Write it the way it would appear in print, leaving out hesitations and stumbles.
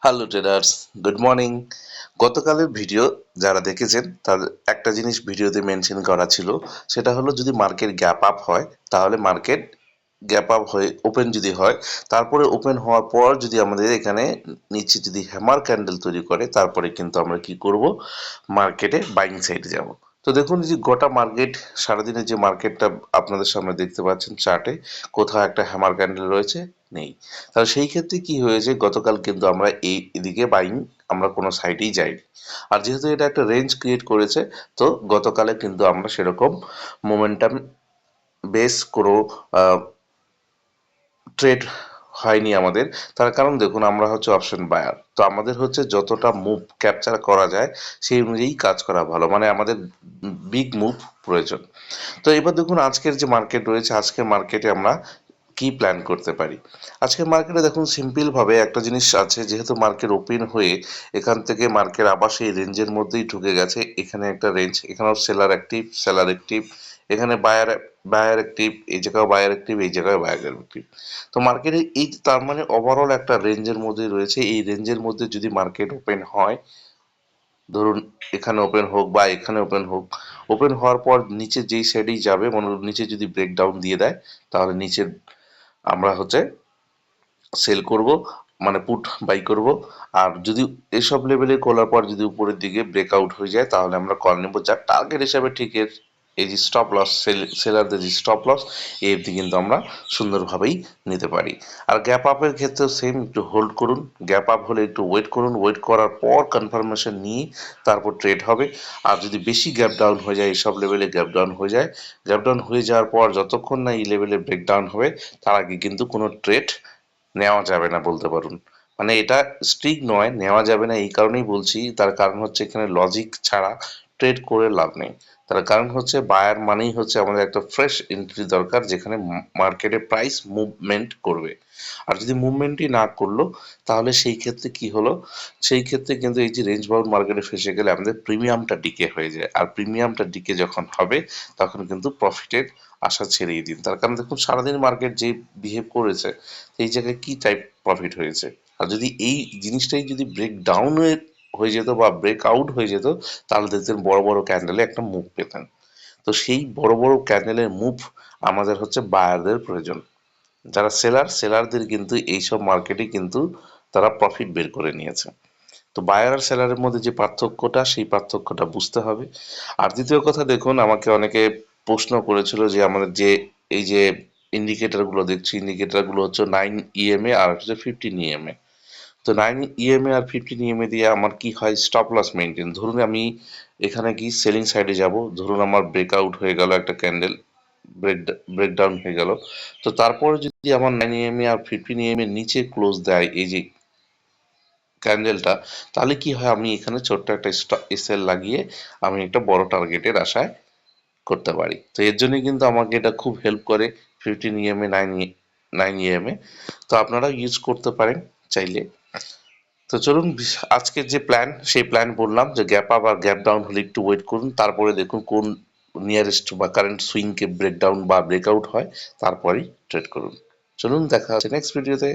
Hello traders, good morning. গতকালের video যারা দেখেছেন তাদের একটা জিনিস ভিডিওতে মেনশন করা ছিল, সেটা হলো যদি মার্কেট গ্যাপ আপ হয় তাহলে মার্কেট গ্যাপ আপ হয়ে ওপেন যদি হয়, তারপরে ওপেন হওয়ার পর যদি আমাদের এখানে নিচে যদি হ্যামার ক্যান্ডেল তৈরি করে, তারপরে কিন্তু আমরা কি করব, মার্কেটে বাইং সাইডে যাব। তো দেখুন যে গোটা মার্কেট সারাদিনের যে মার্কেটটা আপনাদের সামনে দেখতে পাচ্ছেন চার্টে, কোথাও একটা হ্যামার ক্যান্ডেল রয়েছে? নেই। তাহলে সেই ক্ষেত্রে কি হয়েছে, গতকাল কিন্তু আমরা এদিকে বাইং আমরা কোনো সাইডেই যাইনি। আর যেহেতু এটা একটা রেঞ্জ ক্রিয়েট করেছে, তো গতকালে কিন্তু আমরা সেরকম মোমেন্টাম বেস কোনো ট্রেড হয়নি আমাদের। তার কারণ দেখুন, আমরা হচ্ছে অপশন বায়ার, তো আমাদের হচ্ছে যতটা মুভ ক্যাপচার করা যায় সেই অনুযায়ী কাজ করা ভালো, মানে আমাদের বিগ মুভ প্রয়োজন। তো এবার দেখুন আজকের যে মার্কেট রয়েছে, আজকের মার্কেটে আমরা কি প্ল্যান করতে পারি। আজকের মার্কেটে দেখুন সিম্পলভাবে একটা জিনিস আছে, যেহেতু মার্কেট ওপেন হয়ে এখান থেকে মার্কেট আবার সেই রেঞ্জের মধ্যেই ঢুকে গেছে। এখানে একটা রেঞ্জ, এখানেও সেলার অ্যাক্টিভ, এখানে বায়ার অ্যাক্টিভ, এই জায়গায় বায়ার অ্যাক্টিভ, এই জায়গায় বায়ার অ্যাক্টিভ। তো মার্কেটে এই তার মানে ওভারঅল একটা রেঞ্জের মধ্যে রয়েছে। এই রেঞ্জের মধ্যে যদি মার্কেট ওপেন হয়, ধরুন এখানে ওপেন হোক বা এখানে ওপেন হোক, ওপেন হওয়ার পর নিচে যেই সাইডেই যাবে, মনে নিচে যদি ব্রেকডাউন দিয়ে দেয়, তাহলে নিচের আমরা হচ্ছে সেল করব, মানে পুট বাই করব। আর যদি এসব লেভেলে খোলার পর যদি উপরের দিকে ব্রেকআউট হয়ে যায়, তাহলে আমরা কল নেব, যার টার্গেট হিসাবে ঠিক এই যে স্টপ লস, সেলারদের যে স্টপ লস, এই অবধি কিন্তু আমরা সুন্দরভাবেই নিতে পারি। আর গ্যাপ আপের ক্ষেত্রেও সেম, একটু হোল্ড করুন। গ্যাপ আপ হলে একটু ওয়েট করুন, ওয়েট করার পর কনফার্মেশন নিয়ে তারপর ট্রেড হবে। আর যদি বেশি গ্যাপ ডাউন হয়ে যায়, এইসব লেভেলে গ্যাপ ডাউন হয়ে যায়, গ্যাপ ডাউন হয়ে যাওয়ার পর যতক্ষণ না এই লেভেলে ব্রেকডাউন হবে, তার আগে কিন্তু কোনো ট্রেড নেওয়া যাবে না বলতে পারুন। মানে এটা স্ট্রিক্ট নয়, নেওয়া যাবে না এই কারণেই বলছি, তার কারণ হচ্ছে এখানে লজিক ছাড়া ট্রেড করে লাভ নেই। তার কারণ হচ্ছে বায়ার মানেই হচ্ছে আমাদের একটা ফ্রেশ এন্ট্রি দরকার, যেখানে মার্কেটে প্রাইস মুভমেন্ট করবে। আর যদি মুভমেন্টই না করলো, তাহলে সেই ক্ষেত্রে কি হলো, সেই ক্ষেত্রে কিন্তু এই যে রেঞ্জ বাউন্ড মার্কেটে ফেসে গেলে আমাদের প্রিমিয়ামটা ডিকে হয়ে যায়। আর প্রিমিয়ামটা ডিকে যখন হবে, তখন কিন্তু প্রফিটের আশা ছেড়েই দিন। তার কারণ দেখুন সারাদিন মার্কেট যে বিহেভ করেছে, এই জায়গায় কি টাইপ প্রফিট হয়েছে। আর যদি এই জিনিসটাই যদি ব্রেক ডাউন হয়ে যেত বা ব্রেক আউট হয়ে যেত, তাহলে দেখতেন বড় বড় ক্যান্ডেলে একটা মুভ পেতেন। তো সেই বড় বড় ক্যান্ডেলের মুভ আমাদের হচ্ছে বায়ারদের প্রয়োজন। যারা সেলারদের কিন্তু এইসব মার্কেটে কিন্তু তারা প্রফিট বের করে নিয়েছে। তো বায়ার আর সেলারের মধ্যে যে পার্থক্যটা, সেই পার্থক্যটা বুঝতে হবে। আর দ্বিতীয় কথা দেখুন, আমাকে অনেকে প্রশ্ন করেছিল যে আমাদের যে এই যে ইন্ডিকেটরগুলো দেখছি, ইন্ডিকেটরগুলো হচ্ছে 9 EMA আর হচ্ছে 15 EMA। তো 9 EMA আর 15 EMA দিয়ে আমার কি হয়, স্টপ লস মেনটেন। ধরুন আমি এখানে কি সেলিং সাইডে যাব, ধরুন আমার ব্রেকআউট হয়ে গেল একটা ক্যান্ডেল, ব্রেকডাউন হয়ে গেল। তো তারপরে যদি আমার 9 EMA আর 15 EMA নিচে ক্লোজ দেয় এই যে ক্যান্ডেলটা, তাহলে কি হয়, আমি এখানে ছোট্ট একটা সেল লাগিয়ে আমি একটা বড় টার্গেটের আশায় করতে পারি। তো এর জন্য কিন্তু আমাকে এটা খুব হেল্প করে 15 EMA, 9 EMA। তো আপনারা ইউজ করতে পারেন চাইলে। তো চলুন, আজকের যে প্ল্যান, সেই প্ল্যান বললাম যে গ্যাপ আপ আর গ্যাপ ডাউন হলে একটু ওয়েট করুন, তারপরে দেখুন কোন নিয়ারেস্ট বা কারেন্ট সুইংকে ব্রেকডাউন বা ব্রেকআউট হয়, তারপরেই ট্রেড করুন। চলুন, দেখা হচ্ছে নেক্সট ভিডিওতে।